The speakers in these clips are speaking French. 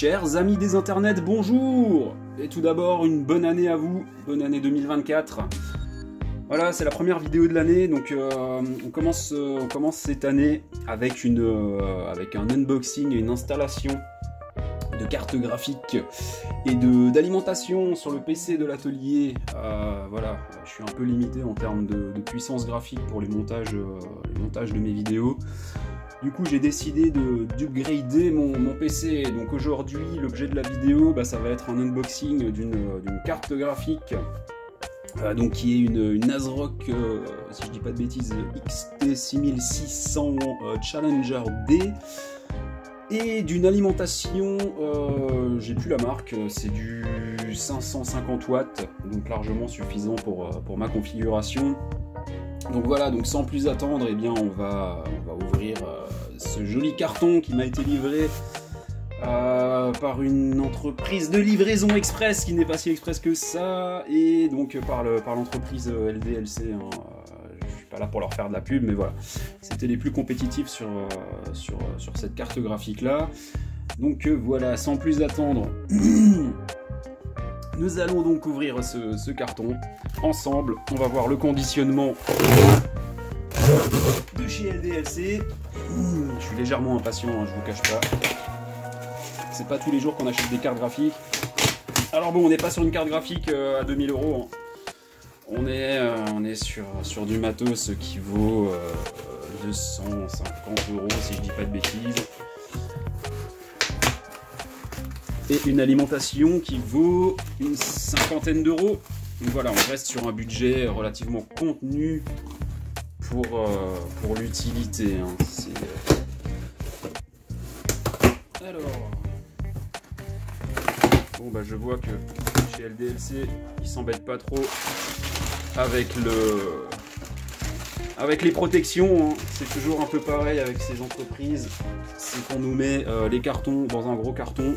Chers amis des internets, bonjour! Et tout d'abord, une bonne année à vous, bonne année 2024. Voilà, c'est la première vidéo de l'année, donc on commence cette année avec un unboxing et une installation de cartes graphiques et d'alimentation sur le PC de l'atelier. Voilà, je suis un peu limité en termes de puissance graphique pour les montages de mes vidéos. Du coup, j'ai décidé d'upgrader mon PC. Donc aujourd'hui, l'objet de la vidéo, ça va être un unboxing d'une carte graphique, donc qui est une ASRock, si je dis pas de bêtises, XT6600 Challenger D, et d'une alimentation, j'ai plus la marque, c'est du 550 watts, donc largement suffisant pour ma configuration. Donc voilà, donc sans plus attendre, eh bien on va ouvrir ce joli carton qui m'a été livré par une entreprise de livraison express qui n'est pas si express que ça, et donc par l'entreprise LDLC. Je suis pas là pour leur faire de la pub, mais voilà, c'était les plus compétitifs sur cette carte graphique là. Donc voilà, sans plus attendre, nous allons donc ouvrir ce carton ensemble. On va voir le conditionnement de chez LDLC. Je suis légèrement impatient, je vous cache pas. C'est pas tous les jours qu'on achète des cartes graphiques. Alors bon, on n'est pas sur une carte graphique à 2000 €. On est sur du matos qui vaut 250 € si je dis pas de bêtises. Et une alimentation qui vaut une cinquantaine d'euros. Donc voilà, on reste sur un budget relativement contenu pour l'utilité. Alors, bon je vois que chez LDLC, ils s'embêtent pas trop avec les protections. C'est toujours un peu pareil avec ces entreprises, c'est qu'on nous met les cartons dans un gros carton.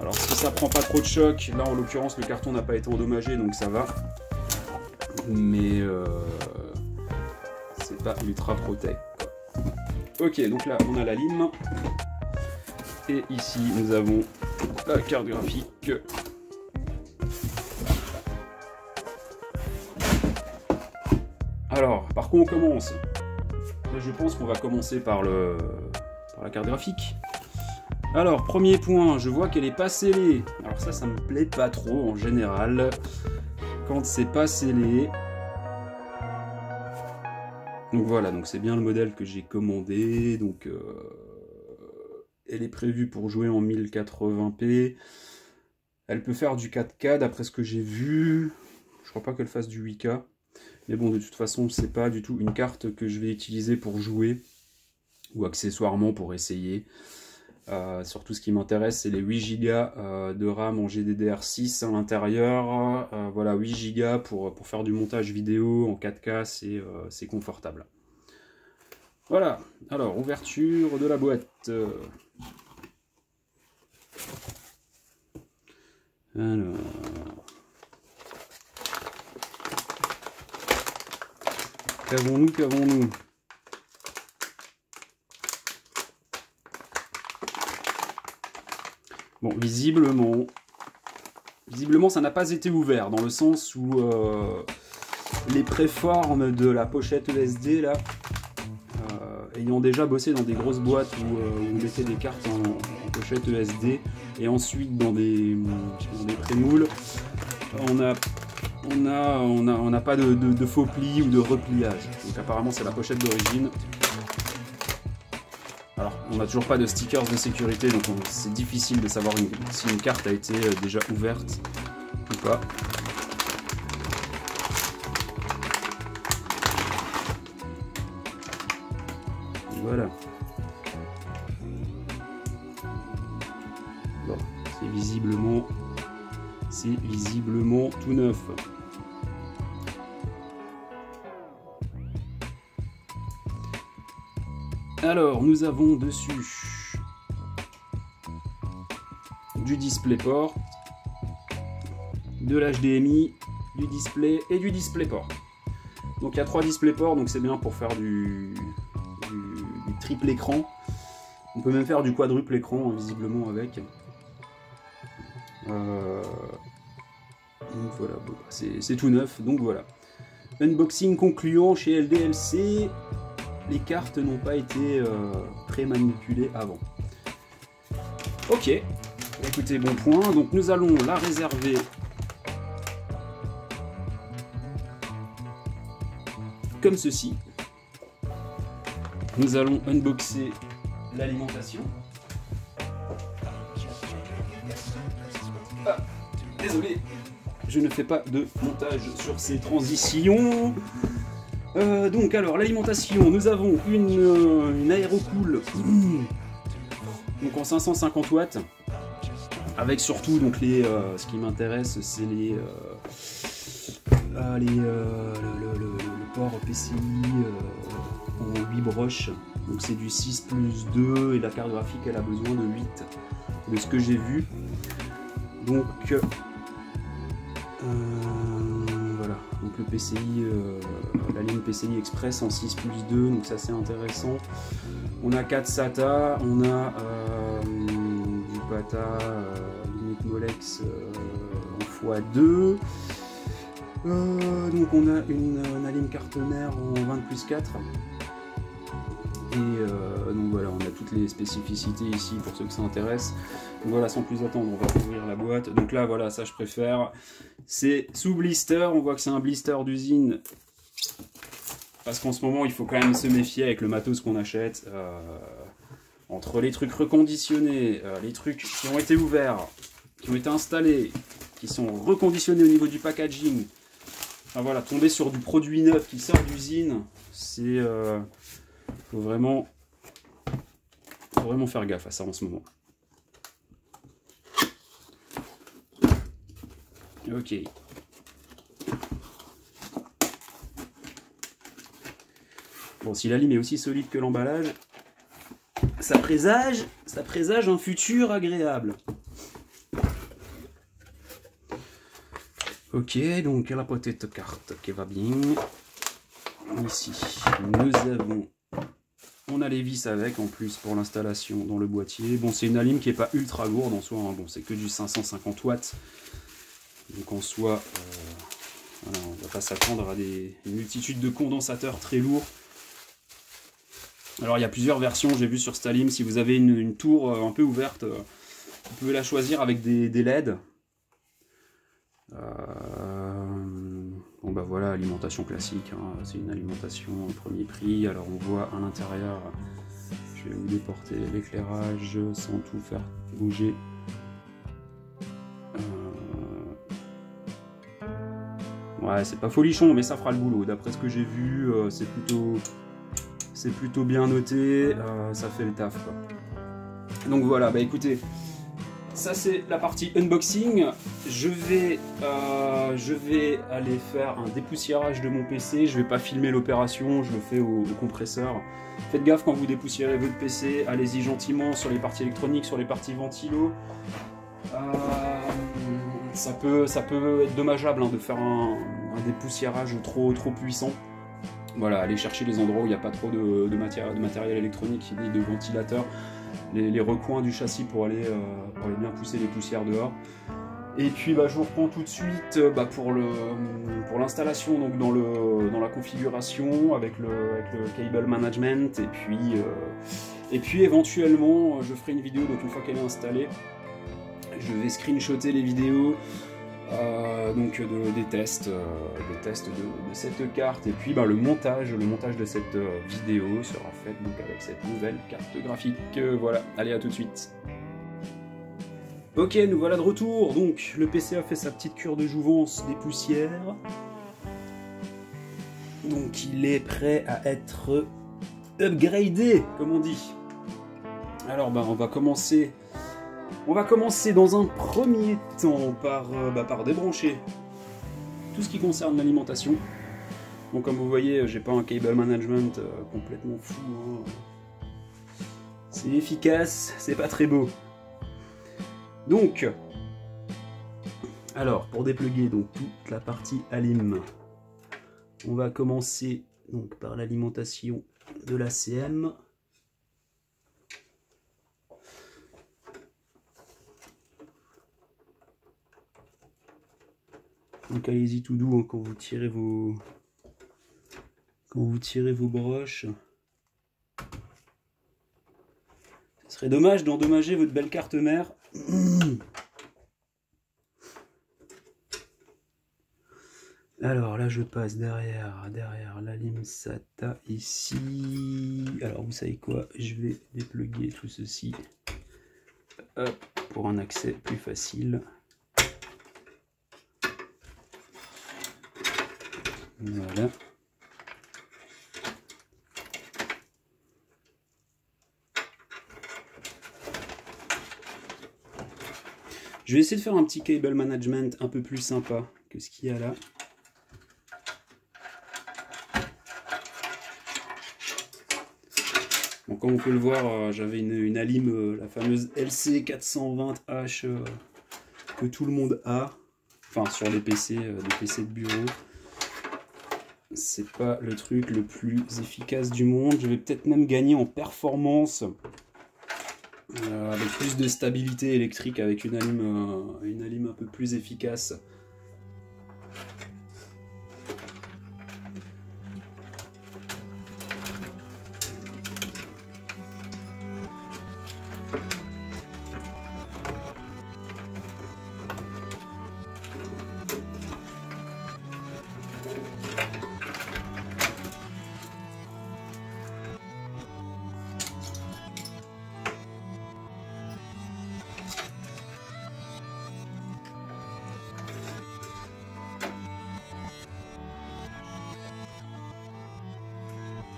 Alors si ça prend pas trop de choc, là en l'occurrence le carton n'a pas été endommagé, donc ça va, mais c'est pas ultra protect quoi. Ok, donc là on a la lime, et ici nous avons la carte graphique. Alors par quoi on commence? Là, je pense qu'on va commencer par la carte graphique. Alors, premier point, je vois qu'elle est pas scellée. Alors ça me plaît pas trop en général, quand c'est pas scellé. Donc voilà, donc c'est bien le modèle que j'ai commandé. Donc elle est prévue pour jouer en 1080p. Elle peut faire du 4K d'après ce que j'ai vu. Je crois pas qu'elle fasse du 8K. Mais bon, de toute façon, c'est pas du tout une carte que je vais utiliser pour jouer, ou accessoirement pour essayer. Surtout ce qui m'intéresse, c'est les 8 Go de RAM en GDDR6 à l'intérieur. Voilà, 8 Go pour faire du montage vidéo en 4K, c'est confortable. Voilà, alors ouverture de la boîte. Alors, qu'avons-nous? Bon, visiblement ça n'a pas été ouvert, dans le sens où les préformes de la pochette ESD là, ayant déjà bossé dans des grosses boîtes où on mettait des cartes en pochette ESD, et ensuite dans des prémoules, on n'a pas de faux plis ou de repliage. Donc apparemment c'est la pochette d'origine. Alors, on n'a toujours pas de stickers de sécurité, donc c'est difficile de savoir si une carte a été déjà ouverte ou pas. Voilà. Bon, c'est visiblement tout neuf. Alors, nous avons dessus du DisplayPort, de l'HDMI, du display et du DisplayPort. Donc il y a 3 DisplayPort, donc c'est bien pour faire du triple écran. On peut même faire du quadruple écran, visiblement, avec. Donc voilà, bon, c'est tout neuf, donc voilà. Unboxing concluant chez LDLC. Les cartes n'ont pas été pré-manipulées avant. Ok, écoutez, bon point. Donc nous allons la réserver comme ceci. Nous allons unboxer l'alimentation. Ah, désolé, je ne fais pas de montage sur ces transitions. Donc alors l'alimentation, nous avons une Aerocool donc en 550 watts avec surtout donc les ce qui m'intéresse c'est le port PCI en 8 broches, donc c'est du 6+2 et la carte graphique elle a besoin de 8 de ce que j'ai vu, donc voilà, donc le PCI, la ligne PCI Express en 6+2, donc ça c'est intéressant. On a 4 SATA, on a du PATA limite Molex en x2. Donc on a une ligne carte mère en 20+4. Et donc voilà, on a toutes les spécificités ici pour ceux que ça intéresse. Donc voilà, sans plus attendre, on va ouvrir la boîte. Donc là, voilà, ça je préfère. C'est sous blister, on voit que c'est un blister d'usine. Parce qu'en ce moment, il faut quand même se méfier avec le matos qu'on achète. Entre les trucs reconditionnés, les trucs qui ont été ouverts, qui ont été installés, qui sont reconditionnés au niveau du packaging. Enfin voilà, tomber sur du produit neuf qui sort d'usine, c'est... faut vraiment faire gaffe à ça en ce moment. Ok. Bon, si la lime est aussi solide que l'emballage, ça présage un futur agréable. Ok, donc la petite carte qui va bien. Ici, nous avons... On a les vis avec en plus pour l'installation dans le boîtier. Bon, c'est une lime qui n'est pas ultra lourde en soi, hein. Bon, c'est que du 550 watts. Donc en soi, voilà, on ne va pas s'attendre à une multitude de condensateurs très lourds. Alors il y a plusieurs versions, j'ai vu sur Stalim, si vous avez une tour un peu ouverte, vous pouvez la choisir avec des LED. Bon bah voilà, alimentation classique, hein. C'est une alimentation au premier prix. Alors on voit à l'intérieur, je vais vous déporter l'éclairage sans tout faire bouger. Ouais, c'est pas folichon, mais ça fera le boulot. D'après ce que j'ai vu, c'est plutôt bien noté, ça fait le taf, quoi. Donc voilà, bah écoutez, ça c'est la partie unboxing. Je vais aller faire un dépoussiérage de mon PC. Je vais pas filmer l'opération, je le fais au compresseur. Faites gaffe quand vous dépoussiérez votre PC, allez-y gentiment sur les parties électroniques, sur les parties ventilo. Ça peut être dommageable, hein, de faire un dépoussiérage trop puissant. Voilà, allez chercher les endroits où il n'y a pas trop de matériel électronique ni de ventilateur, les recoins du châssis pour aller bien pousser les poussières dehors. Et puis bah, je vous reprends tout de suite pour l'installation, donc dans la configuration avec le cable management, et puis éventuellement je ferai une vidéo, donc une fois qu'elle est installée, je vais screenshotter les vidéos donc des tests de cette carte, et puis bah, le montage de cette vidéo sera fait donc avec cette nouvelle carte graphique. Voilà, allez, à tout de suite. Ok, nous voilà de retour. Donc le PC a fait sa petite cure de jouvence des poussières, donc il est prêt à être upgradé comme on dit. Alors bah, on va commencer dans un premier temps par débrancher tout ce qui concerne l'alimentation. Bon, comme vous voyez, j'ai pas un cable management complètement fou, hein. C'est efficace, c'est pas très beau. Donc, alors pour dépluguer donc toute la partie alim, on va commencer donc par l'alimentation de l'ACM. Donc allez-y tout doux hein, quand vous tirez vos broches. Ce serait dommage d'endommager votre belle carte mère. Alors là je passe derrière la lime SATA ici. Alors vous savez quoi, je vais dépluguer tout ceci. Hop, pour un accès plus facile. Voilà. Je vais essayer de faire un petit cable management un peu plus sympa que ce qu'il y a là. Bon, comme on peut le voir, j'avais une Alim, la fameuse LC420H que tout le monde a. Enfin, sur les PC, des PC de bureau. C'est pas le truc le plus efficace du monde. Je vais peut-être même gagner en performance. Avec plus de stabilité électrique avec une Alim un peu plus efficace.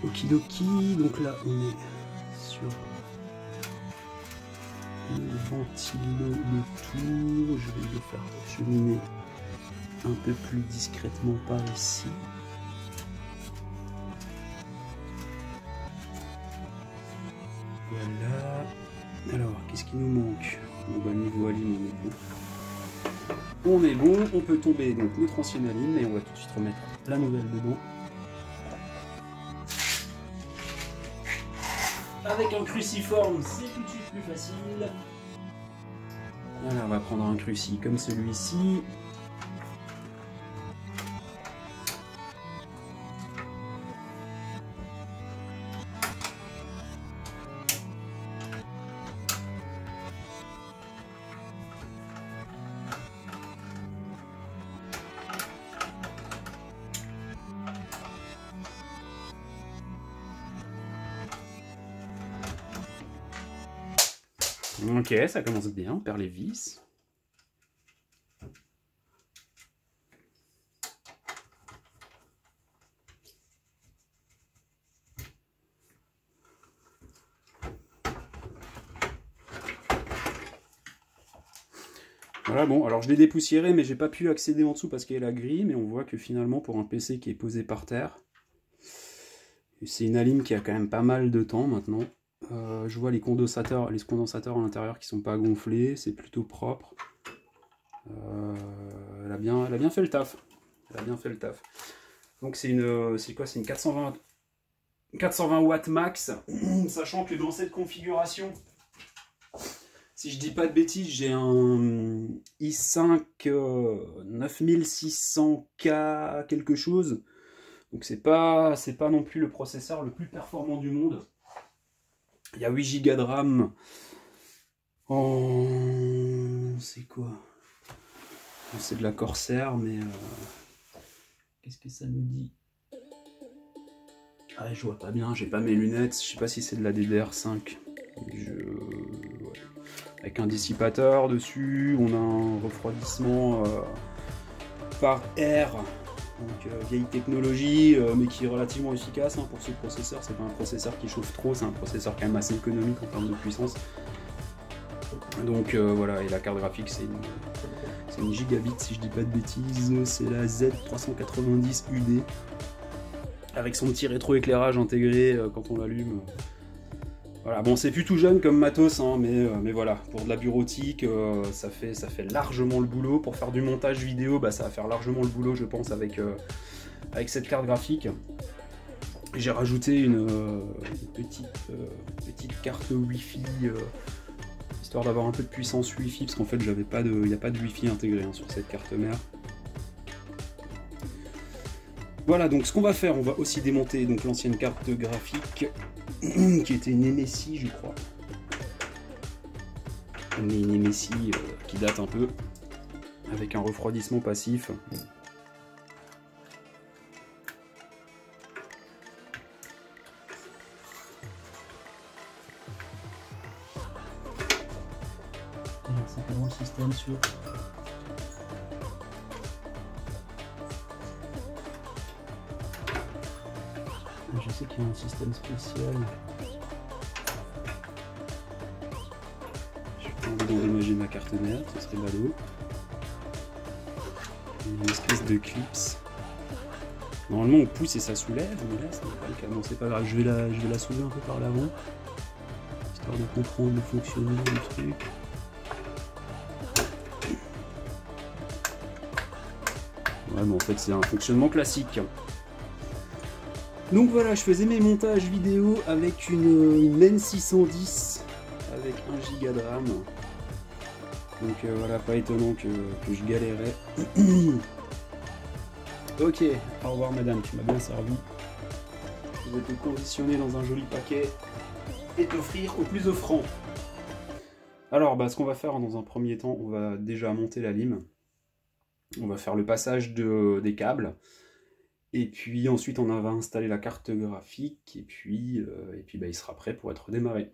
Okidoki, donc là on est sur le ventilo le tour, je vais le faire cheminer un peu plus discrètement par ici. Voilà. Alors, qu'est-ce qui nous manque? Bon, bah, niveau Alim, on est bon. On est bon, on peut tomber donc notre ancienne Alim et on va tout de suite remettre la nouvelle dedans. Avec un cruciforme, c'est tout de suite plus facile. Voilà, on va prendre un cruci comme celui-ci. Ok, ça commence bien, on perd les vis. Voilà, bon, alors je l'ai dépoussiéré, mais j'ai pas pu accéder en dessous parce qu'il y a la grille, mais on voit que finalement, pour un PC qui est posé par terre, c'est une Alim qui a quand même pas mal de temps maintenant. Je vois les condensateurs à l'intérieur qui sont pas gonflés, c'est plutôt propre. Elle a bien fait le taf. Elle a bien fait le taf. Donc c'est une 420 watts max, sachant que dans cette configuration, si je dis pas de bêtises, j'ai un i5 9600K quelque chose. Donc c'est pas non plus le processeur le plus performant du monde. Il y a 8 Go de RAM en... c'est quoi? C'est de la Corsair, mais... qu'est-ce que ça nous dit? Ah, je vois pas bien, j'ai pas mes lunettes, je sais pas si c'est de la DDR5. Ouais. Avec un dissipateur dessus, on a un refroidissement par air. Donc vieille technologie, mais qui est relativement efficace hein, pour ce processeur. C'est pas un processeur qui chauffe trop, c'est un processeur quand même assez économique en termes de puissance. Donc voilà, et la carte graphique c'est une gigabit si je dis pas de bêtises, c'est la Z390UD avec son petit rétroéclairage intégré quand on l'allume. Voilà, bon c'est plus tout jeune comme matos, hein, mais voilà, pour de la bureautique, ça fait largement le boulot. Pour faire du montage vidéo, bah, ça va faire largement le boulot, je pense, avec cette carte graphique. J'ai rajouté une petite carte Wi-Fi, histoire d'avoir un peu de puissance Wi-Fi, parce qu'en fait, il n'y a pas de Wi-Fi intégré hein, sur cette carte mère. Voilà, donc ce qu'on va faire, on va aussi démonter donc l'ancienne carte graphique qui était une Nemesis, je crois. Une Nemesis qui date un peu, avec un refroidissement passif. Alors, c'est comment le système sur... Je sais qu'il y a un système spécial. J'ai pas envie d'endommager ma carte mère, ce serait ballot. Une espèce de clips. Normalement on pousse et ça soulève, mais là ce n'est pas le cas. Bon, c'est pas grave, je vais la soulever un peu par l'avant, histoire de comprendre le fonctionnement du truc. Ouais, mais en fait c'est un fonctionnement classique. Donc voilà, je faisais mes montages vidéo avec une MEN 610 avec 1 Go de RAM. Donc voilà, pas étonnant que je galérais. Ok, au revoir madame, tu m'as bien servi. Je vais te conditionner dans un joli paquet et t'offrir au plus offrant. Alors, ce qu'on va faire dans un premier temps, on va déjà monter la lime. On va faire le passage des câbles. Et puis ensuite on va installer la carte graphique et puis il sera prêt pour être démarré.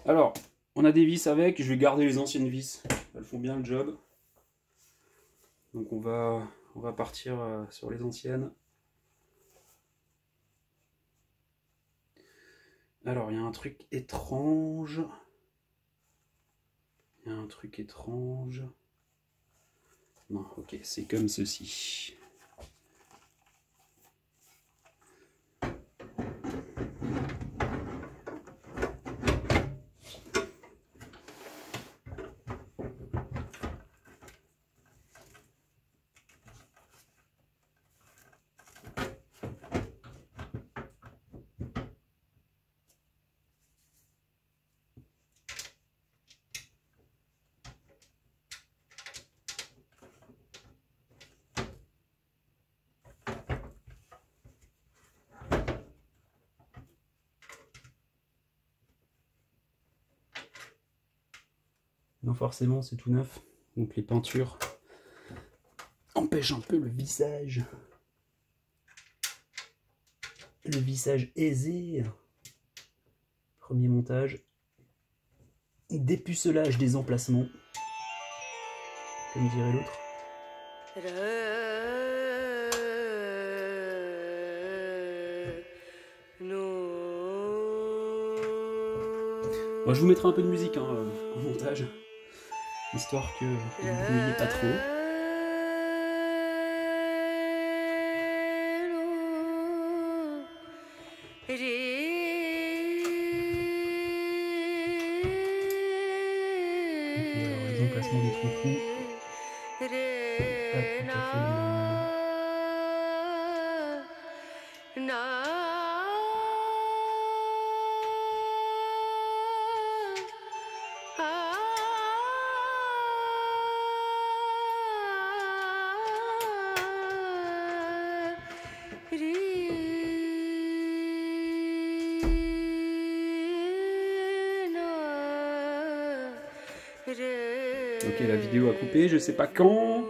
Alors, on a des vis avec, je vais garder les anciennes vis, elles font bien le job. Donc on va partir sur les anciennes. Alors, il y a un truc étrange. Non, ok, c'est comme ceci. Non, forcément, c'est tout neuf. Donc les peintures empêchent un peu le visage. Le visage aisé. Premier montage. Dépucelage des emplacements. Comme dirait l'autre. Bon, je vous mettrai un peu de musique en montage. Histoire que vous ne n'oubliez pas trop. Alors les emplacements des trous-trous. Pas tout à fait les mêmes. Ok, la vidéo a coupé, je sais pas quand.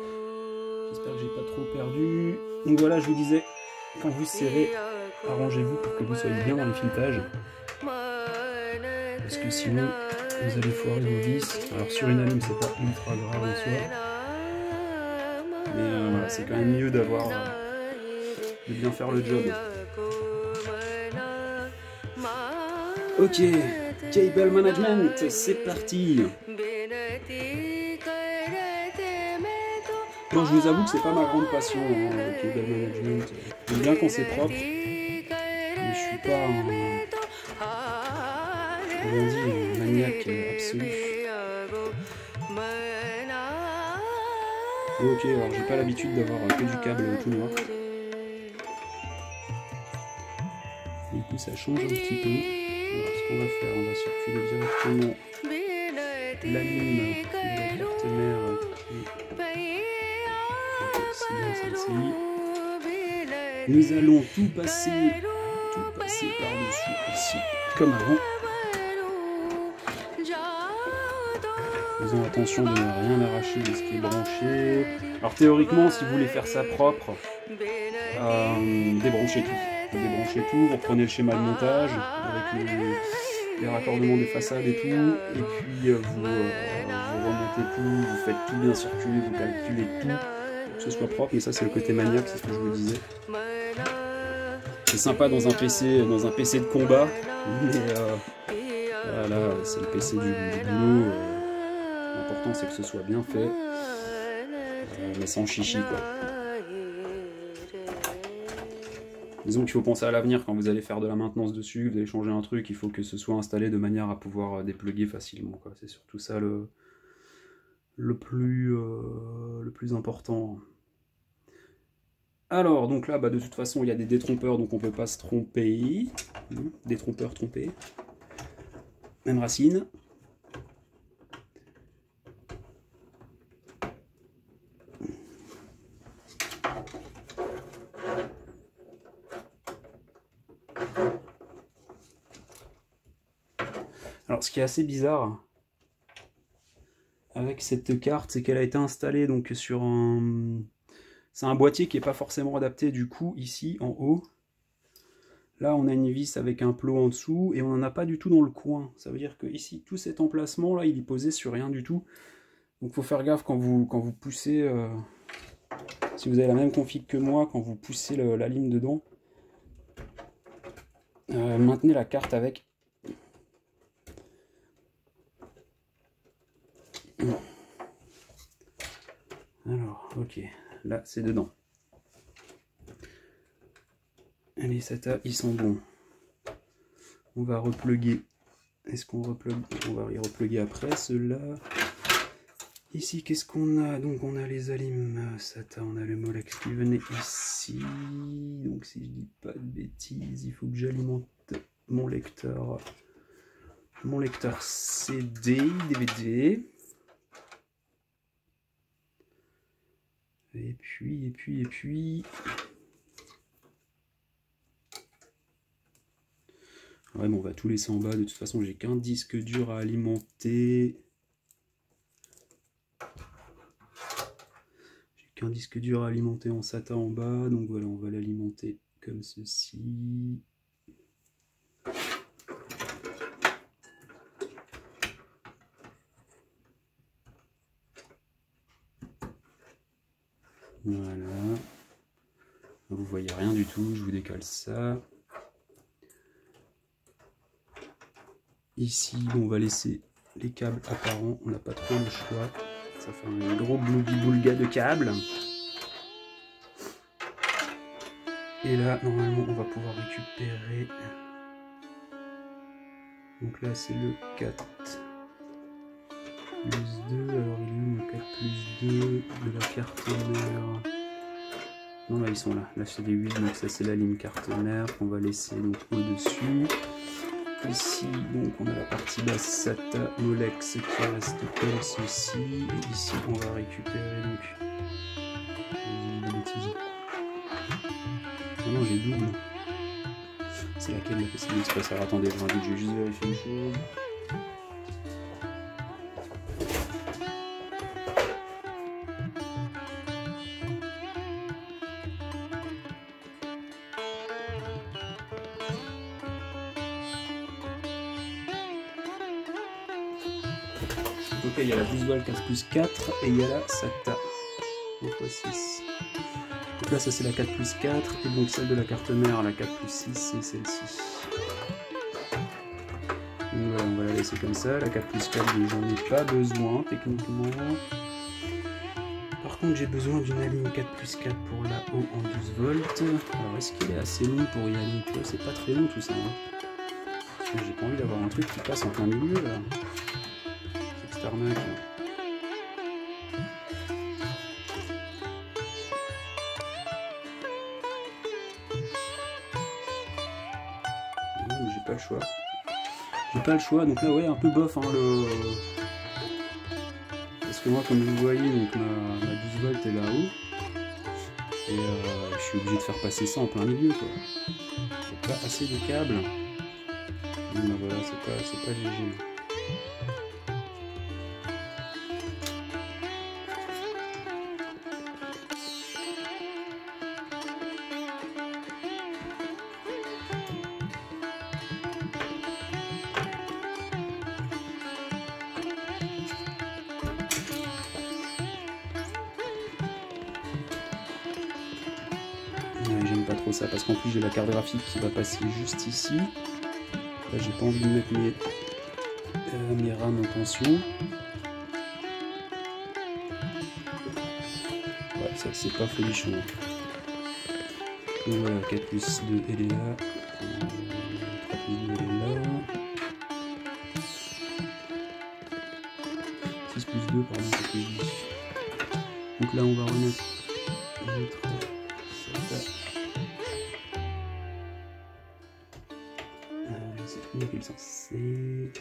J'espère que j'ai pas trop perdu. Donc voilà, je vous disais, quand vous serrez, arrangez-vous pour que vous soyez bien dans les filettages. Parce que sinon, vous allez foirer vos vis. Alors sur une allume, c'est pas ultra grave en soi. Mais voilà, c'est quand même mieux d'avoir de bien faire le job. Ok, cable management, c'est parti. Bon, je vous avoue que c'est pas ma grande passion, le cable management. J'aime bien quand c'est propre, mais je suis pas un maniaque absolu. Ok, alors j'ai pas l'habitude d'avoir que du câble tout noir. Du coup, ça change un petit peu. Alors, ce qu'on va faire, on va circuler directement la ligne de la carte mère c'est bien celle-ci. Nous allons tout passer par-dessus ici, comme avant. Faisons attention de ne rien arracher de ce qui est branché. Alors théoriquement, si vous voulez faire ça propre, débranchez tout. Vous débranchez tout, vous reprenez le schéma de montage avec les raccordements des façades et tout, et puis vous remontez tout, vous faites tout bien circuler, vous calculez tout, pour que ce soit propre, mais ça c'est le côté maniaque, c'est ce que je vous disais. C'est sympa dans un PC de combat, mais voilà, c'est le PC du boulot. L'important c'est que ce soit bien fait, mais sans chichi quoi. Disons qu'il faut penser à l'avenir quand vous allez faire de la maintenance dessus, vous allez changer un truc, il faut que ce soit installé de manière à pouvoir dépluguer facilement. C'est surtout ça le plus important. Alors, donc là, de toute façon, il y a des détrompeurs, donc on ne peut pas se tromper. Détrompeur trompé. Même racine. Alors, ce qui est assez bizarre avec cette carte, c'est qu'elle a été installée donc sur un... C'est un boîtier qui n'est pas forcément adapté, du coup, ici, en haut. Là, on a une vis avec un plot en dessous, et on n'en a pas du tout dans le coin. Ça veut dire que ici, tout cet emplacement, là, il est posé sur rien du tout. Donc, il faut faire gaffe quand vous poussez... si vous avez la même config que moi, quand vous poussez la lime dedans, maintenez la carte avec... Alors, ok, là c'est dedans. Les SATA, ils sont bons. On va repluguer. Est-ce qu'on replugue? On va y repluguer après. Ceux-là. Ici, qu'est-ce qu'on a? Donc, on a les alimes SATA, on a le Molex qui venait ici. Donc, si je dis pas de bêtises, il faut que j'alimente mon lecteur CD, DVD. Et puis... Ouais, mais on va tout laisser en bas. De toute façon, j'ai qu'un disque dur à alimenter. J'ai qu'un disque dur à alimenter en SATA en bas. Donc voilà, on va l'alimenter comme ceci. Voilà. Vous voyez rien du tout, je vous décale ça. Ici, bon, on va laisser les câbles apparents, on n'a pas trop le choix. Ça fait un gros bloubi-boulga de câbles. Et là, normalement, on va pouvoir récupérer. Donc là, c'est le 4 plus 2. Alors, il est où le 4 plus 2 de la carte mère? Non, là, ils sont là. Là, c'est les 8, donc ça, c'est la ligne carte mère qu'on va laisser donc au-dessus. Ici, donc, on a la partie basse SATA Molex qui reste comme ceci. Et ici, on va récupérer donc... Non, j'ai double. C'est laquelle la PC Express? Alors attendez, je vais juste vérifier une chose. Donc là, il y a la Visual 4 plus 4 et il y a la SATA 2x6. Donc là, ça c'est la 4 plus 4 et donc celle de la carte mère, la 4 plus 6, c'est celle-ci. Donc voilà, on va la laisser comme ça. La 4 plus 4, j'en ai pas besoin techniquement. Par contre, j'ai besoin d'une ligne 4 plus 4 pour la haut en 12 volts. Alors, est-ce qu'il est assez long pour y aller? Tu vois, c'est pas très long tout ça. Hein. Parce que j'ai pas envie d'avoir un truc qui passe en plein milieu là. C'est arnaque. mais j'ai pas le choix. J'ai pas le choix, donc là ouais un peu bof hein, parce que moi comme vous voyez donc ma 12 volts est là-haut et je suis obligé de faire passer ça en plein milieu quoi. Il n'y a pas assez de câbles. Donc ben voilà, c'est pas GG. J'aime pas trop ça parce qu'en plus j'ai la carte graphique qui va passer juste ici. Là j'ai pas envie de mettre mes RAM en tension. Ouais, ça c'est pas folichon. Donc voilà, 4 plus 2 elle est là. 3 plus 2 elle est là. 6 plus 2 pardon, c'est ce que je dis. Donc là on va remettre notre je sais plus dans quel sens c'est.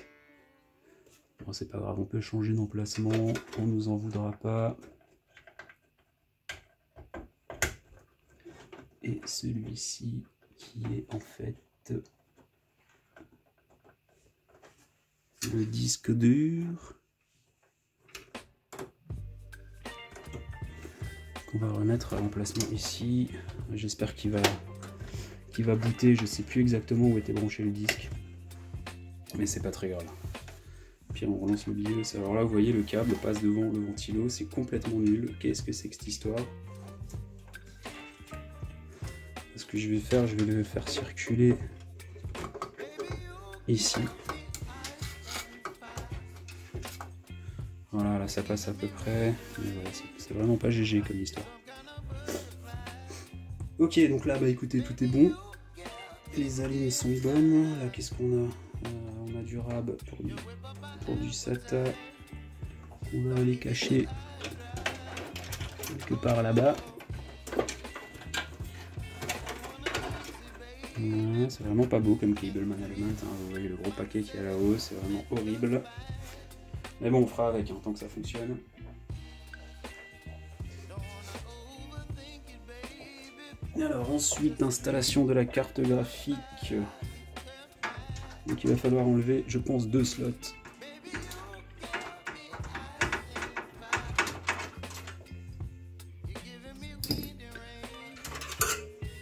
Bon c'est pas grave, on peut changer d'emplacement, on nous en voudra pas. Et celui-ci qui est en fait le disque dur qu'on va remettre à l'emplacement ici. J'espère qu'il va booter. Je sais plus exactement où était branché le disque, mais c'est pas très grave. Puis on relance le billet. Alors là vous voyez le câble passe devant le ventilo, c'est complètement nul. Qu'est-ce que c'est que cette histoire? Ce que je vais faire, je vais le faire circuler ici. Voilà, là ça passe à peu près. Voilà, c'est vraiment pas GG comme histoire. Ok, donc là, bah écoutez, tout est bon. Les alignes sont bonnes. Là, qu'est-ce qu'on a? On a du RAB pour du SATA. On va aller cacher quelque part là-bas. C'est vraiment pas beau comme cable management, hein. Vous voyez le gros paquet qui est là-haut, c'est vraiment horrible. Mais bon, on fera avec, hein, tant que ça fonctionne. Alors ensuite, installation de la carte graphique. Donc il va falloir enlever, je pense, 2 slots.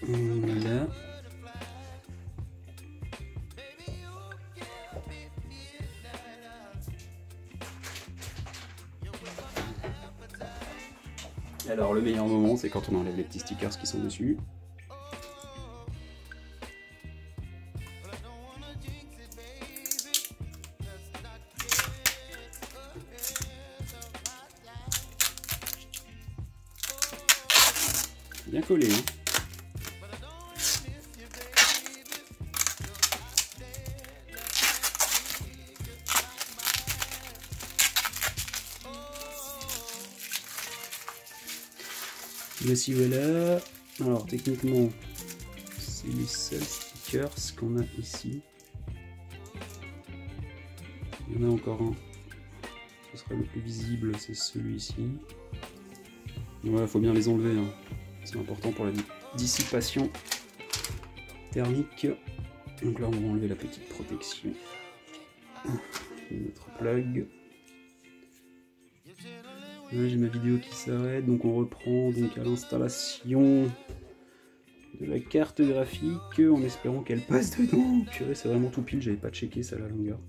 Voilà. Alors le meilleur moment, c'est quand on enlève les petits stickers qui sont dessus. Bien collé, hein. Voici, voilà. Alors techniquement, c'est les seuls stickers qu'on a ici. Il y en a encore un. Ce sera le plus visible, c'est celui-ci. Voilà, faut bien les enlever, hein. C'est important pour la dissipation thermique. Donc là, on va enlever la petite protection de notre plug. Là, j'ai ma vidéo qui s'arrête, donc on reprend donc à l'installation de la carte graphique en espérant qu'elle passe dedans. C'est vraiment tout pile, j'avais pas checké ça à la longueur.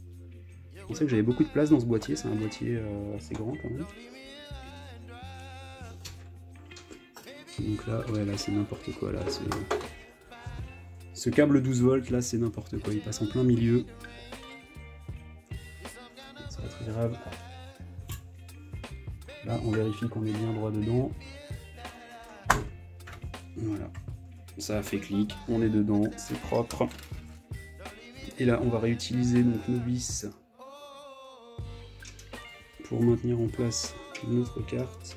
Je pensais que j'avais beaucoup de place dans ce boîtier, c'est un boîtier assez grand quand même. Donc là, ouais, là c'est n'importe quoi, là ce câble 12 volts là c'est n'importe quoi, il passe en plein milieu. C'est pas très grave. Là on vérifie qu'on est bien droit dedans. Voilà, ça a fait clic, on est dedans, c'est propre. Et là on va réutiliser donc nos vis pour maintenir en place notre carte.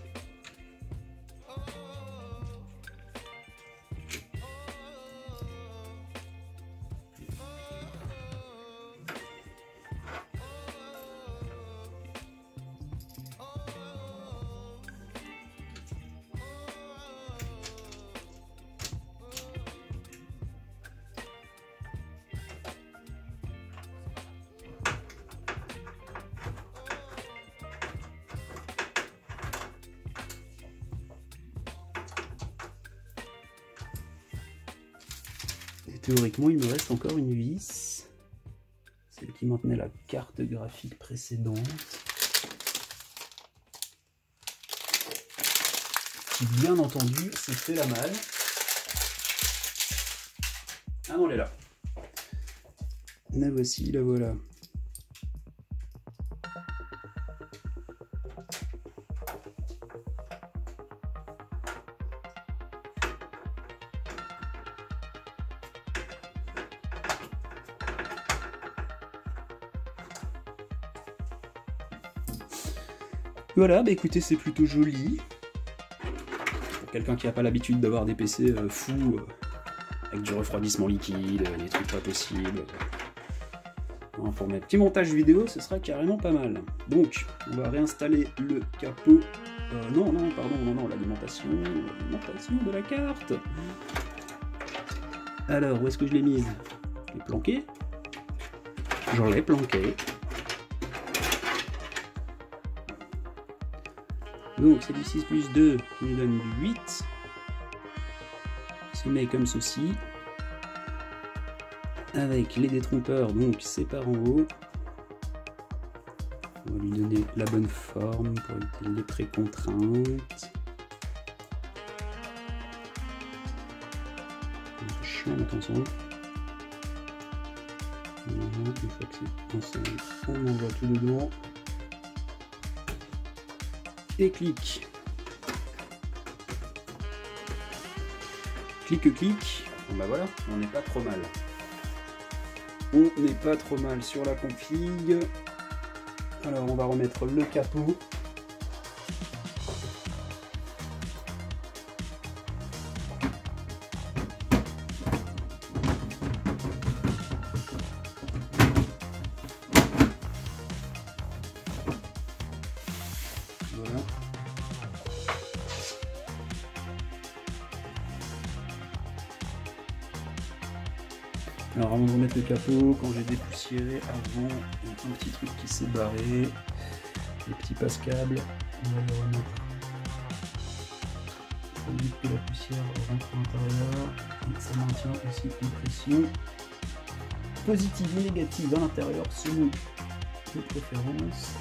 théoriquement, il me reste encore une vis. Celle qui maintenait la carte graphique précédente. Qui, bien entendu, s'est fait la malle. Ah non, elle est là. La voici, la voilà. Voilà, bah écoutez, c'est plutôt joli. Pour quelqu'un qui n'a pas l'habitude d'avoir des PC fous, avec du refroidissement liquide, des trucs pas possibles. Pour mes petits montages vidéo, ce sera carrément pas mal. Donc, on va réinstaller le capot. Non, l'alimentation de la carte. Alors, où est-ce que je l'ai mise? Je l'ai planqué. J'en l'ai planqué. Donc c'est du 6 plus 2 qui nous donne du 8. Se met comme ceci. Avec les détrompeurs, donc c'est par en haut. On va lui donner la bonne forme pour éviter les pré-contraintes. C'est chiant en attention. Une fois que c'est ensemble, on envoie tout dedans. Et clic. Clic. Bon bah voilà, on n'est pas trop mal. On n'est pas trop mal sur la config. Alors on va remettre le capot. Voilà. Alors avant de remettre le capot, quand j'ai dépoussiéré avant, il y a un petit truc qui s'est barré. Les petits passe-câbles, on va le remettre. Pour éviter que la poussière rentre à l'intérieur. Et ça maintient aussi une pression positive et négative à l'intérieur selon vos préférences.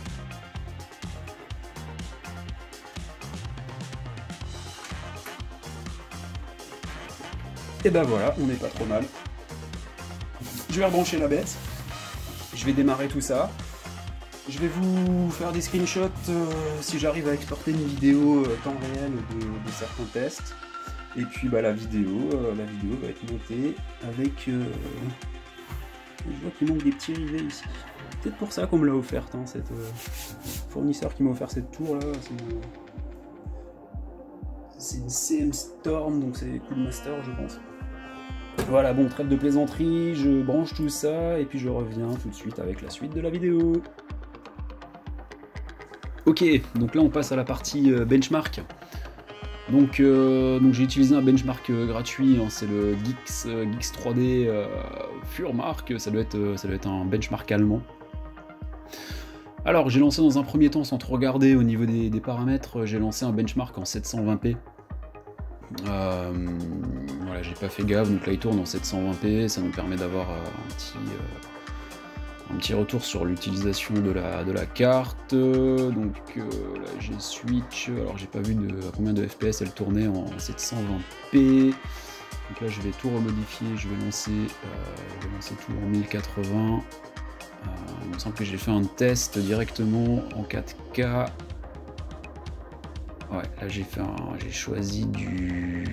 Et ben voilà, on n'est pas trop mal. Je vais rebrancher la bête. Je vais démarrer tout ça. Je vais vous faire des screenshots si j'arrive à exporter une vidéo temps réel de certains tests. Et puis bah, la vidéo va être montée avec... je vois qu'il manque des petits rivets ici. Peut-être pour ça qu'on me l'a offerte, hein, cette fournisseur qui m'a offert cette tour là. C'est une CM Storm, donc c'est Coolmaster je pense. Voilà, bon, trêve de plaisanterie, je branche tout ça et puis je reviens tout de suite avec la suite de la vidéo. Ok, donc là on passe à la partie benchmark. Donc j'ai utilisé un benchmark gratuit, hein, c'est le Geeks 3D Furmark, ça doit être un benchmark allemand. Alors j'ai lancé dans un premier temps, sans trop regarder au niveau des paramètres, j'ai lancé un benchmark en 720p. Voilà, j'ai pas fait gaffe, donc là il tourne en 720p, ça nous permet d'avoir un petit retour sur l'utilisation de la carte. Donc là j'ai switch, alors j'ai pas vu à combien de fps elle tournait en 720p. Donc là je vais tout remodifier, je vais lancer tout en 1080. Il me semble que j'ai fait un test directement en 4K. Ouais, là j'ai choisi du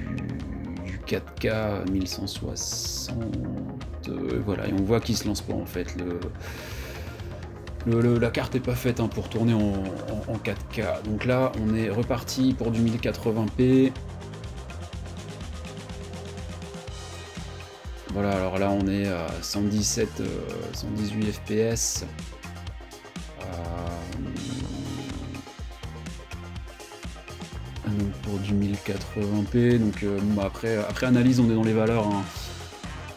4K 1160. Voilà, et on voit qu'il se lance pas en fait. La carte est pas faite hein, pour tourner en 4K. Donc là, on est reparti pour du 1080p. Voilà, alors là on est à 118 fps. Donc pour du 1080p, donc après analyse on est dans les valeurs, hein.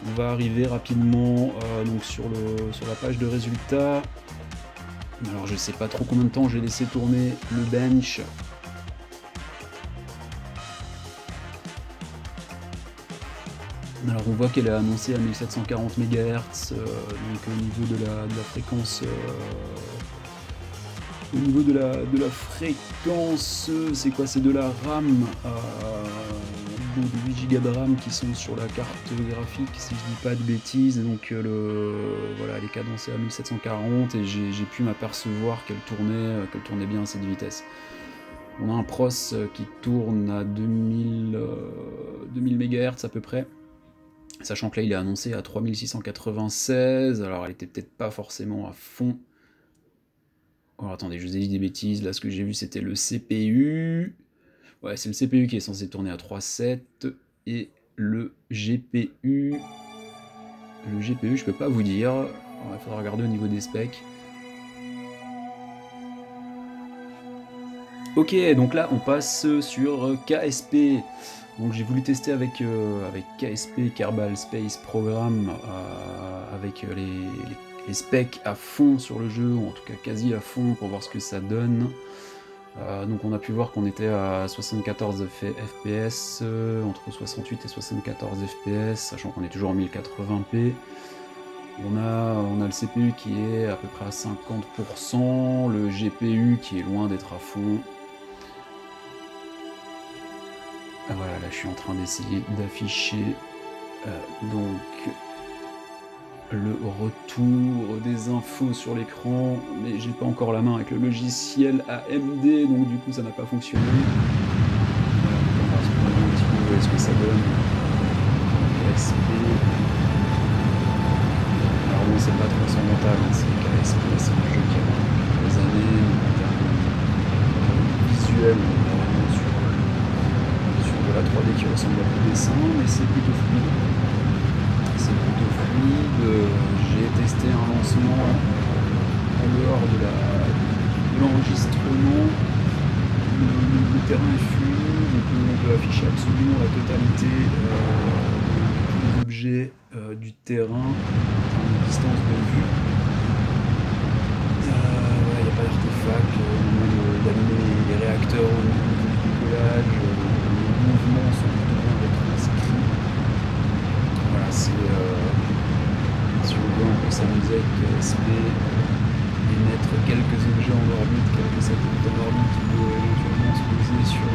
On va arriver rapidement donc sur la page de résultats. Alors je sais pas trop combien de temps j'ai laissé tourner le bench. Alors on voit qu'elle est annoncée à 1740 MHz, donc au niveau de la fréquence, c'est quoi? C'est de la RAM, donc 8 Go de RAM qui sont sur la carte graphique, si je dis pas de bêtises, donc voilà, elle est cadencée à 1740 et j'ai pu m'apercevoir qu'elle tournait bien à cette vitesse. On a un pros qui tourne à 2000 MHz à peu près. Sachant que là il est annoncé à 3696, alors elle était peut-être pas forcément à fond. Alors attendez, je vous ai dit des bêtises, là ce que j'ai vu c'était le CPU. Ouais, c'est le CPU qui est censé tourner à 3.7 et le GPU. Le GPU, je peux pas vous dire, il faudra regarder au niveau des specs. Ok, donc là on passe sur KSP. Donc j'ai voulu tester avec KSP, Kerbal Space Program, avec les specs à fond sur le jeu, ou en tout cas quasi à fond, pour voir ce que ça donne. Donc on a pu voir qu'on était à 74 FPS, entre 68 et 74 FPS, sachant qu'on est toujours en 1080p. On a le CPU qui est à peu près à 50%, le GPU qui est loin d'être à fond. Voilà, là je suis en train d'essayer d'afficher donc le retour des infos sur l'écran, mais j'ai pas encore la main avec le logiciel AMD, donc du coup ça n'a pas fonctionné. Voilà, on va se prendre un petit peu est-ce que ça donne. KSP. Alors bon, c'est pas transcendantal, hein, c'est KSP, c'est un jeu qui a quelques années, en termes visuels, de la 3D qui ressemble à du dessin, mais c'est plutôt fluide. C'est plutôt fluide. J'ai testé un lancement en dehors de l'enregistrement. Le terrain est fluide, on peut afficher absolument la totalité des objets du terrain en distance de vue. Il n'y a pas d'artefact, d'allumer les réacteurs au niveau du décollage. Les mouvements sont plutôt bien retranscrits. Voilà, si on veut un peu s'amuser avec KSP et mettre quelques objets en orbite, quelques satellites en orbite qui peuvent éventuellement se poser sur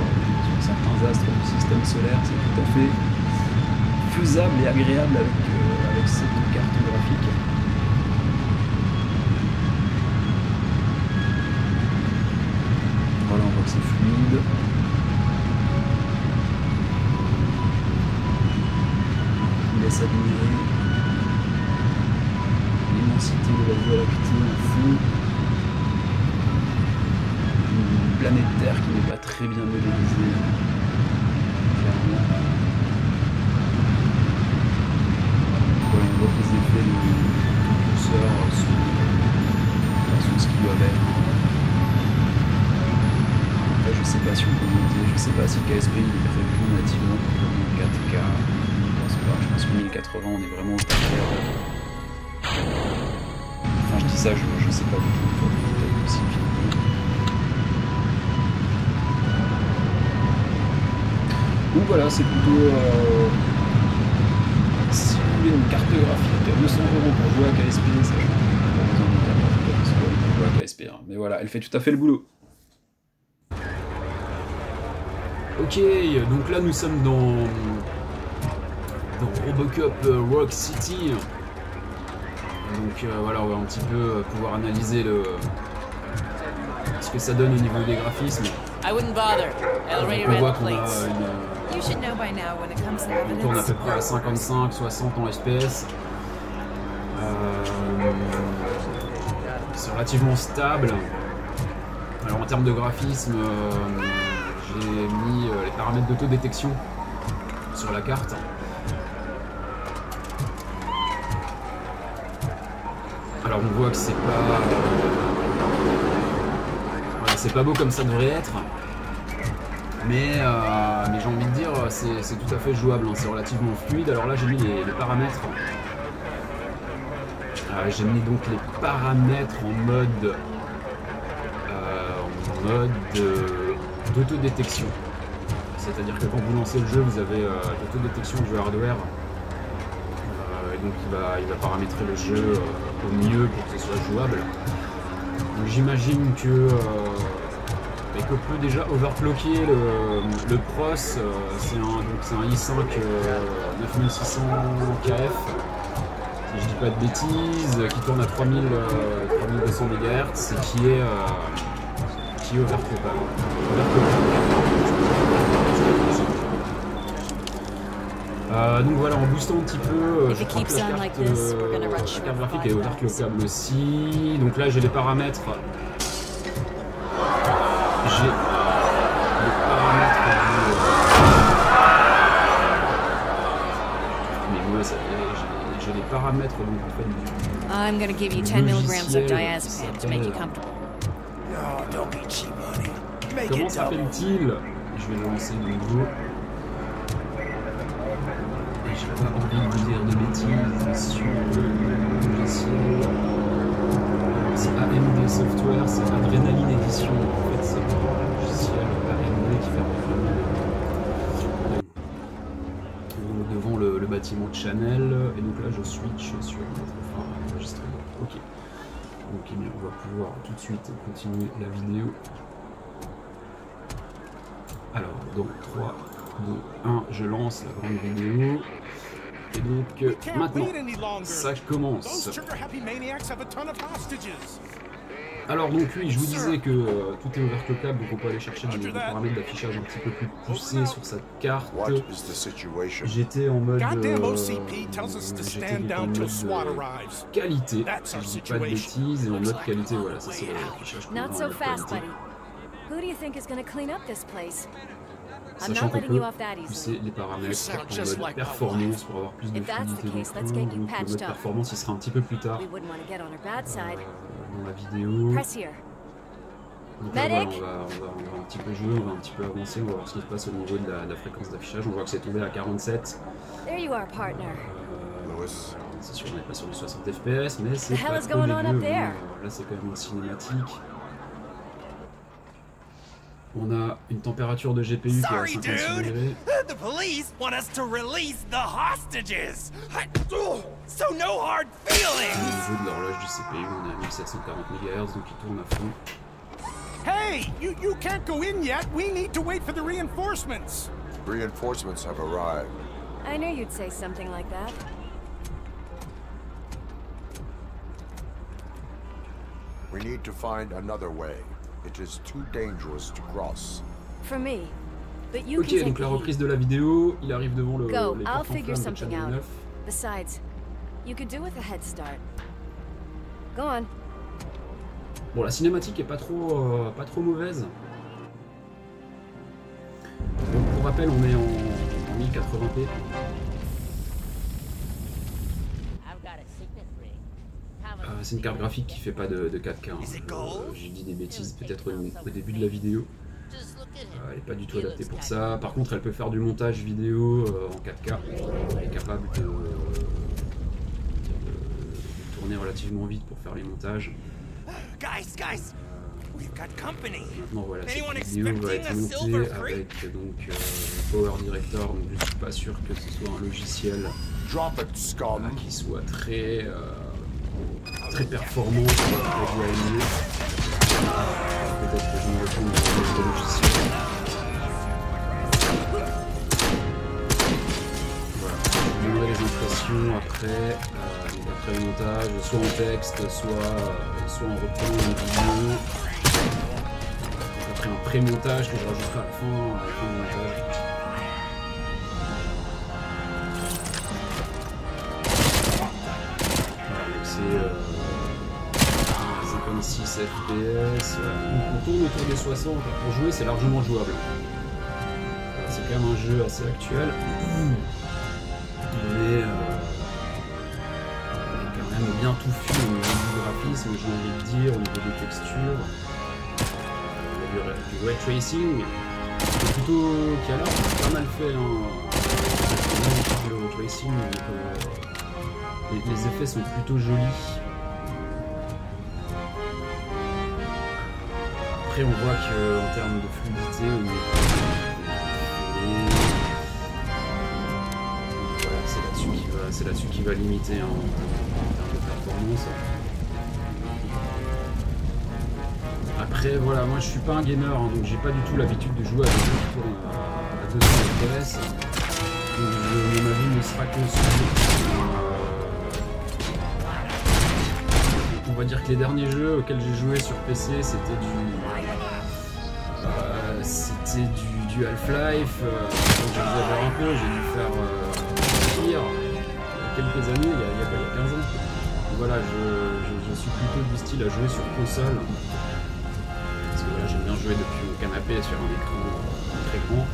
certains astres du système solaire, c'est tout à fait faisable et agréable avec cette carte graphique. Voilà, on voit que c'est fluide. Laisse admirer l'immensité de la Voie lactée en fond, une planète Terre qui n'est pas très bien modélisée, clairement. Voilà, on voit que les effets de curseur sont ce qu'ils doivent être. Après, je sais pas si on peut monter, je sais pas si KSP il est prévu nativement pour tourner en 4K. Je pense que 1080 on est vraiment au taquet. Enfin je dis ça, je sais pas du tout, peut-être aussi finalement. Donc voilà, c'est plutôt si vous voulez une carte graphique à 200 € pour jouer à KSP, ça je pas besoin d'une carte graphique pour jouer à KSP, hein. Mais voilà, elle fait tout à fait le boulot. Ok, donc là nous sommes dans Robocop Rock City. Donc voilà, on va un petit peu pouvoir analyser ce que ça donne au niveau des graphismes. On voit qu'on a on tourne à peu près à 55-60 en FPS. C'est relativement stable. Alors en termes de graphisme, j'ai mis les paramètres d'autodétection sur la carte. Alors on voit que c'est pas voilà, c'est pas beau comme ça devrait être, mais j'ai envie de dire c'est tout à fait jouable, hein. C'est relativement fluide. Alors là j'ai mis les paramètres, j'ai mis donc les paramètres en mode d'autodétection, c'est à dire que quand vous lancez le jeu vous avez l'autodétection du hardware donc il va paramétrer le jeu au mieux pour que ce soit jouable. Donc j'imagine que qu'on peut déjà overclocker le pros, c'est un i5 9600 KF, si je dis pas de bêtises, qui tourne à 3200 MHz et qui est overclockable. Donc voilà, en boostant un petit peu, je crois que la carte graphique est overclockable aussi. Donc là j'ai les paramètres. J'ai les paramètres donc en fait I'm gonna give you 10 milligrams of diazepam to make you comfortable. No, don't be cheap, honey. Make Comment it double. s'appelle-t-il? Je vais le lancer de nouveau. Et j'ai pas envie de vous dire de bêtises sur le logiciel. C'est AMD Software, c'est Adrenaline Edition. En fait, c'est le logiciel AMD qui fait devant le bâtiment de Chanel. Et donc là, je switch sur notre enregistrement. Ok. Donc eh bien, on va pouvoir tout de suite continuer la vidéo. Alors, donc 3, 2, 1, je lance la grande vidéo. Et donc, maintenant, ça commence. Alors donc oui, je vous disais que tout est overclockable, donc on peut aller chercher des paramètres d'affichage un petit peu plus poussés sur cette carte. J'étais en mode qualité, si je dis pas de bêtises, et en mode qualité, voilà, ça c'est l'affichage qu'on a en mode qualité. Sachant qu'on peut pousser les paramètres en mode performance pour avoir plus de fluidité dans le coup, donc le mode performance il sera un petit peu plus tard dans la vidéo. Donc là, voilà, on va un petit peu jouer, on va un petit peu avancer, on va voir ce qui se passe au niveau de la fréquence d'affichage. On voit que c'est tombé à 47. C'est sûr, on n'est pas sur du 60 fps, mais c'est pas trop dégueu. Là c'est quand même une cinématique. On a une température de GPU qui est à 56 degrés. The police want us to release the hostages. So no hard feelings. Au niveau de l'horloge du CPU, on est à 1740 MHz, donc il tourne à fond. Hey, you can't go in yet. We need to wait for the reinforcements. Reinforcements have arrived. I knew you'd say something like that. We need to find another way. It is too dangerous to cross. For me. But you Ok, can donc take la the reprise de la vidéo, il arrive devant le Go, les I'll portes en figure flammes de something Channel out. 9. Besides, you could do with a head start. Go on. Bon, la cinématique est pas trop mauvaise. Donc, pour rappel, on est en 1080p. C'est une carte graphique qui fait pas de 4K. Hein. J'ai dit des bêtises peut-être au début de la vidéo. Elle n'est pas du tout adaptée pour ça. Par contre, elle peut faire du montage vidéo en 4K. Elle est capable de tourner relativement vite pour faire les montages. Maintenant voilà, cette vidéo va être montée avec donc Power Director, donc je suis pas sûr que ce soit un logiciel qui soit très performant avec l'AMD. Peut-être que je me retourne dans d'autres logiciels. Voilà, je vous donnerai les impressions après le montage, soit en texte, soit en reprenant une vidéo. Après un pré-montage que je rajouterai à la fin du montage. Voilà, donc c'est 56 FPS. On tourne autour des 60. Pour jouer, c'est largement jouable. C'est quand même un jeu assez actuel. Mais quand même bien touffu au niveau du graphisme, j'ai envie de dire, au niveau des textures. Il y a du ray tracing qui a l'air pas mal fait. Le ray tracing, les effets sont plutôt jolis. Après, on voit qu'en termes de fluidité, voilà, c'est là-dessus qu'il va c'est là-dessus qu'il va limiter en termes de performance. Après voilà, moi je suis pas un gamer, hein, donc j'ai pas du tout l'habitude de jouer à des jeux qui tournent à 200 FPS. Donc mon avis ne sera que subjectif. On va dire que les derniers jeux auxquels j'ai joué sur PC, c'était du Half-Life. Quand j'exagère un peu, j'ai dû faire pire il y a quelques années, il y a 15 ans. Donc voilà, je suis plutôt du style à jouer sur console. Parce que voilà, j'aime bien jouer depuis mon canapé sur un écran très grand.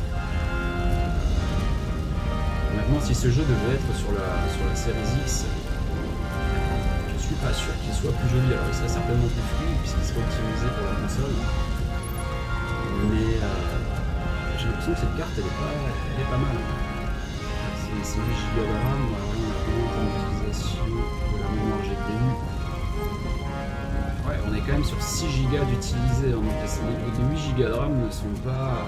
Maintenant, si ce jeu devait être sur la Series X, je suis pas sûr qu'il soit plus joli. Alors il serait certainement plus fluide puisqu'il serait optimisé pour la console. Mais j'ai l'impression que cette carte elle est pas mal. C'est 8 Go de RAM, alors là on a vraiment en d'utilisation de la mémoire GPU. Ouais, on est quand même sur 6 Go d'utilisés. Donc les 8 Go de RAM ne sont pas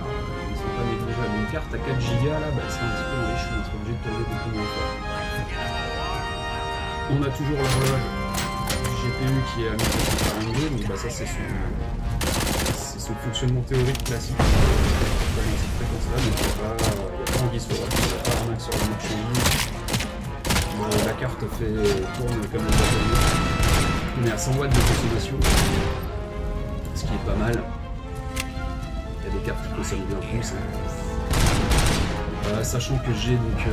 négligeables. Une carte à 4 Go là, bah, elle serait un petit peu dans les choux, on serait obligé de tourner beaucoup moins fort. On a toujours l'horloge du GPU qui est à 1342, donc bah, ça c'est son fonctionnement théorique classique. Dans cette fréquence-là, mais il n'y a pas anguille sous roche, il n'y a pas arnaque sur le marché. La carte tourne comme une bataille. On est à 100 watts de consommation, ce qui est pas mal. Il y a des cartes qui consomment bien plus. Hein. Sachant que j'ai donc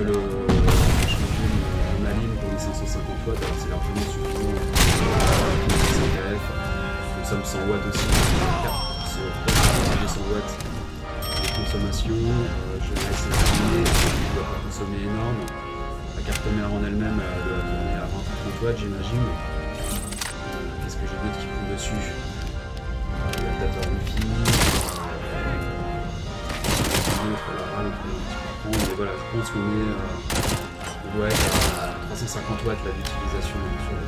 ma ligne pour les 550 watts, alors c'est largement suffisant. CKF, je consomme 100 watts aussi. La carte pour 200 watts de consommation. Je laisse la ligne, je ne dois pas consommer énorme. La carte mère en elle-même doit tourner à 20 ou 30 watts, j'imagine. Qu'est-ce que j'ai d'autre qui prend dessus? L'adaptateur Wi-Fi. Mais voilà, je pense qu'on doit être à 350 watts d'utilisation sur la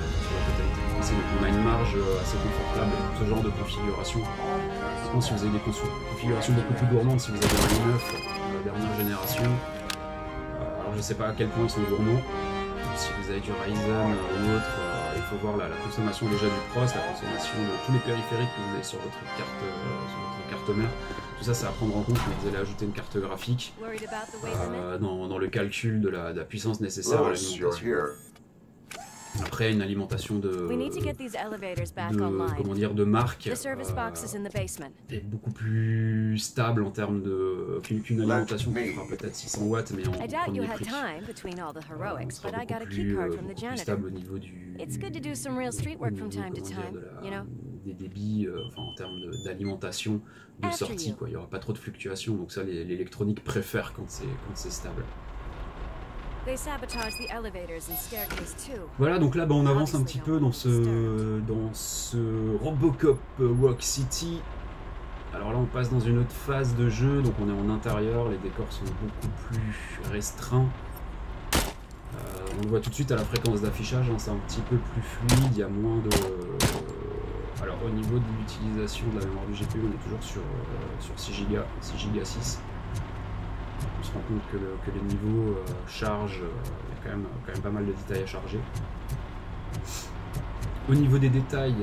totalité du PC, donc on a une marge assez confortable pour ce genre de configuration. Sinon, si vous avez des configurations beaucoup plus gourmandes, si vous avez un i9 la dernière génération, alors je sais pas à quel point ils sont gourmands, si vous avez du Ryzen ou autre, il faut voir la consommation déjà du pros, la consommation de tous les périphériques que vous avez sur votre carte mère. Tout ça, c'est à prendre en compte quand vous allez ajouter une carte graphique dans le calcul de la puissance nécessaire à l'alimentation. Après, une alimentation de marque est beaucoup plus stable en termes qu'une alimentation qui fera peut-être 600 watts, mais en premier prix. Sera beaucoup plus stable au niveau des débits, en termes d'alimentation de sortie. Il n'y aura pas trop de fluctuations, donc ça, l'électronique préfère quand c'est stable. Voilà, donc là on avance un petit peu dans ce Robocop Walk City. Alors là on passe dans une autre phase de jeu, donc on est en intérieur, les décors sont beaucoup plus restreints. On le voit tout de suite à la fréquence d'affichage, hein, c'est un petit peu plus fluide, il y a moins de... Alors au niveau de l'utilisation de la mémoire du GPU, on est toujours sur 6 Go, 6 Go 6. On se rend compte que les niveaux charge, il y a quand même pas mal de détails à charger. Au niveau des détails,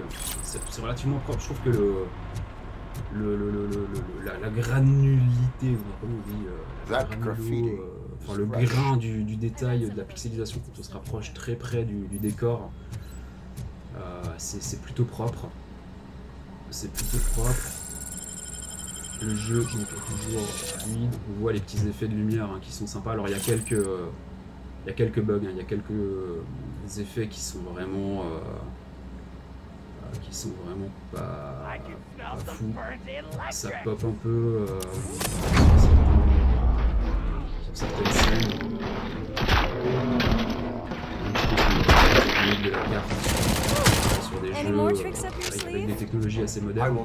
c'est relativement propre. Je trouve que la granulité, comment on dit, le grain du détail, de la pixelisation, quand on se rapproche très près du décor, c'est plutôt propre. C'est plutôt propre. Le jeu qui est toujours fluide, on voit les petits effets de lumière qui sont sympas. Alors il y a quelques bugs, il y a quelques effets qui sont vraiment pas fous. Ça pop un peu sur certaines scènes. De la carte sur des jeux avec des technologies assez modernes.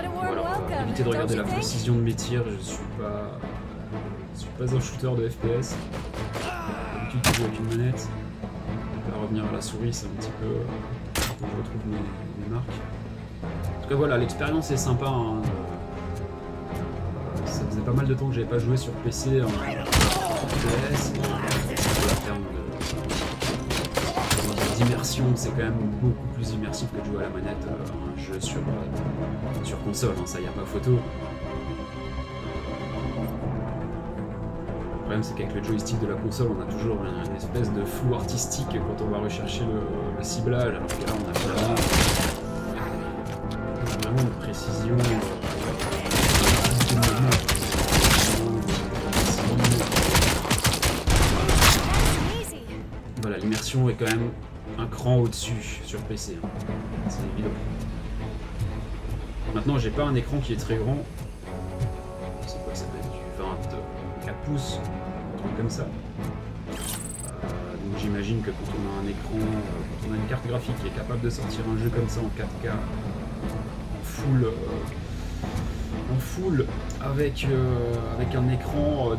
Voilà, évitez de regarder la précision de mes tirs, je suis pas un shooter de FPS. D'habitude je joue avec une manette. Là, revenir à la souris, c'est un petit peu où je retrouve mes marques. En tout cas voilà, l'expérience est sympa. Hein. Ça faisait pas mal de temps que j'avais pas joué sur PC en FPS, en termes d'immersion, c'est quand même beaucoup plus immersif que de jouer à la manette un jeu sur console, hein, ça y a pas photo. Le problème c'est qu'avec le joystick de la console on a toujours une espèce de flou artistique quand on va rechercher le ciblage, alors que là on a vraiment une précision voilà, l'immersion est quand même un cran au-dessus sur PC, hein. C'est évident. Maintenant j'ai pas un écran qui est très grand, c'est quoi, ça peut être du 24 pouces, un truc comme ça. Donc j'imagine que quand on a un écran, quand on a une carte graphique qui est capable de sortir un jeu comme ça en 4K, en full avec un écran de,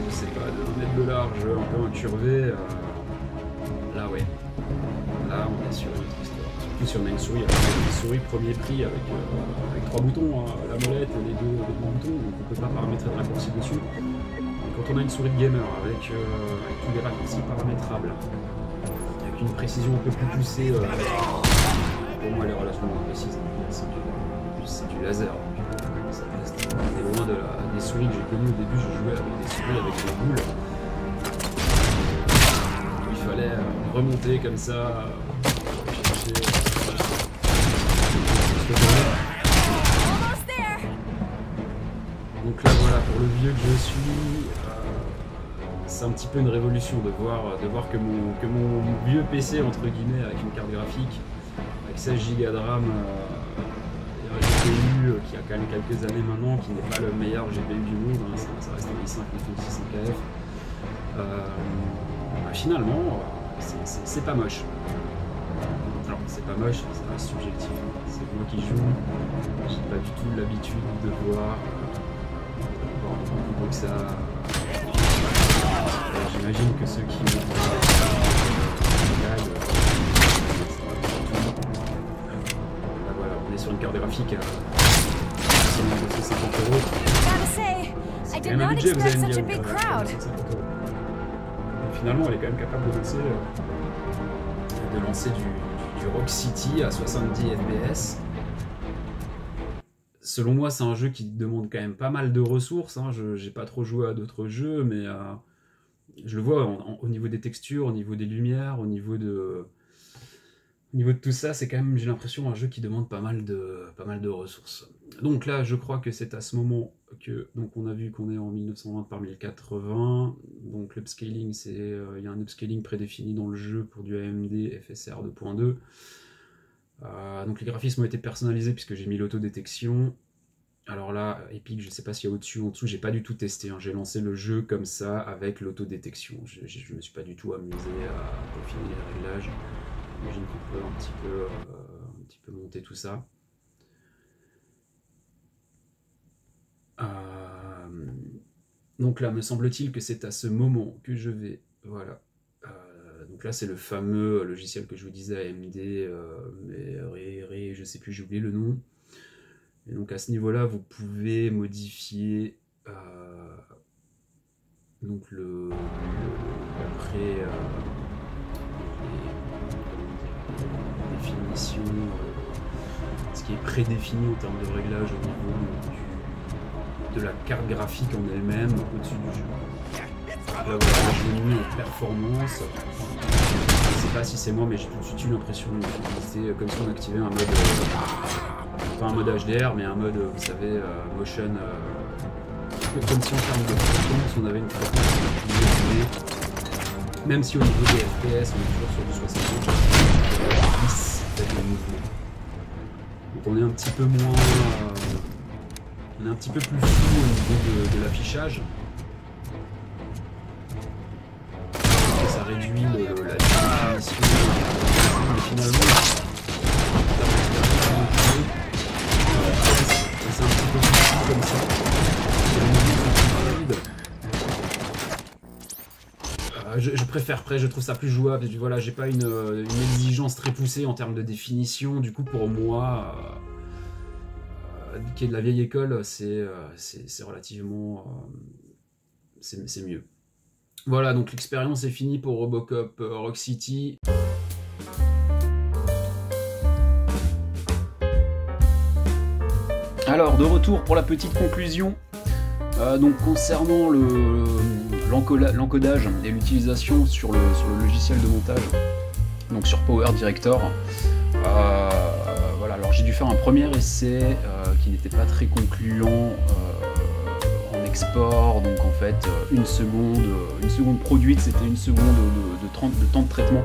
je sais pas, de 1 mètre de large, un peu incurvé, là ouais, là on est sur une autre histoire. Surtout si on a une souris, premier prix avec 3 boutons, hein, la molette et les deux boutons, donc on peut pas paramétrer de raccourci dessus. Et quand on a une souris de gamer avec tous les raccourcis paramétrables, avec une précision un peu plus poussée, pour moi elle est relativement précise, c'est du laser. Ça reste, on est loin des souris que j'ai connues au début, je jouais avec des souris avec des boules. Il fallait remonter comme ça, chercher. Donc là voilà, pour le vieux que je suis, c'est un petit peu une révolution de voir que mon vieux PC entre guillemets avec une carte graphique, avec 16 Go de RAM, GPU qui a quand même quelques années maintenant, qui n'est pas le meilleur GPU du monde, hein, ça reste un i5 5600KF. Finalement, c'est pas moche. Alors, c'est pas moche, ça reste subjectif. C'est moi qui joue, j'ai pas du tout l'habitude de voir beaucoup que ça. J'imagine que ceux qui on est sur une carte graphique à 250 €. C'est quand même un budget, vous allez me dire. Finalement, elle est quand même capable de lancer du Rock City à 70 FPS. Selon moi, c'est un jeu qui demande quand même pas mal de ressources, hein. J'ai pas trop joué à d'autres jeux, mais je le vois au niveau des textures, au niveau des lumières, au niveau de tout ça, c'est quand même, j'ai l'impression, un jeu qui demande pas mal de ressources. Donc là, je crois que c'est à ce moment que, donc on a vu qu'on est en 1920 par 1080, donc l'upscaling, il y a un upscaling prédéfini dans le jeu pour du AMD FSR 2.2. Donc les graphismes ont été personnalisés puisque j'ai mis l'autodétection. Alors là, Epic, je sais pas s'il y a au-dessus ou en dessous, j'ai pas du tout testé, hein. J'ai lancé le jeu comme ça avec l'autodétection. Je me suis pas du tout amusé à peaufiner les réglages. J'imagine qu'on peut un petit peu monter tout ça. Donc là, me semble-t-il que c'est à ce moment que je vais... Voilà. Donc là, c'est le fameux logiciel que je vous disais, AMD, je sais plus, j'ai oublié le nom. Et donc à ce niveau-là, vous pouvez modifier donc les définitions, ce qui est prédéfini en termes de réglage au niveau de la carte graphique en elle-même au-dessus du jeu. Là voilà, je l'ai mis en performance. Je sais pas si c'est moi, mais j'ai tout de suite eu l'impression d'utiliser comme si on activait un mode, pas un mode HDR, mais un mode, vous savez, motion, comme si en termes de fréquence, on avait une fréquence plus élevée. Même si au niveau des FPS, on est toujours sur du 60, peut-être le mouvement. Donc on est un petit peu moins, on est un petit peu plus flou au niveau de l'affichage. Ça réduit la définition, mais finalement, c'est un petit peu plus flou comme ça. Je préfère après, je trouve ça plus jouable. Voilà, j'ai pas une exigence très poussée en termes de définition. Du coup, pour moi, qui est de la vieille école, c'est relativement, c'est mieux. Voilà, donc l'expérience est finie pour Robocop Rock City. Alors, de retour pour la petite conclusion. Donc concernant l'encodage et l'utilisation sur le logiciel de montage, donc sur Power Director, voilà, alors j'ai dû faire un premier essai qui n'était pas très concluant en export, donc en fait une seconde produite, c'était une seconde de temps de traitement.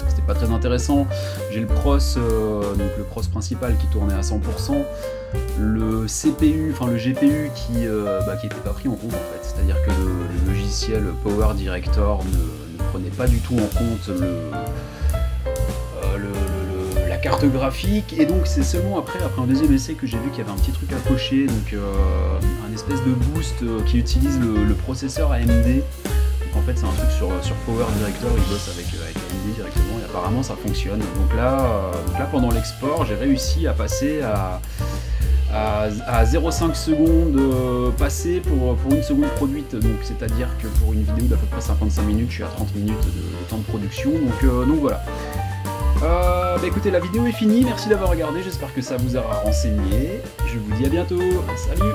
C'était pas très intéressant. J'ai le pros, donc le pros principal qui tournait à 100%, le CPU, enfin le GPU qui était pas pris en compte en fait. C'est-à-dire que le logiciel Power Director ne prenait pas du tout en compte la carte graphique, et donc c'est seulement après un deuxième essai que j'ai vu qu'il y avait un petit truc à cocher, donc un espèce de boost qui utilise le processeur AMD. En fait, c'est un truc sur Power Director, il bosse avec AMD directement et apparemment ça fonctionne. Donc là pendant l'export, j'ai réussi à passer à 0,5 secondes passées pour une seconde produite. Donc c'est-à-dire que pour une vidéo d'à peu près 55 minutes, je suis à 30 minutes de temps de production. Donc voilà. Écoutez, la vidéo est finie. Merci d'avoir regardé. J'espère que ça vous aura renseigné. Je vous dis à bientôt. Salut!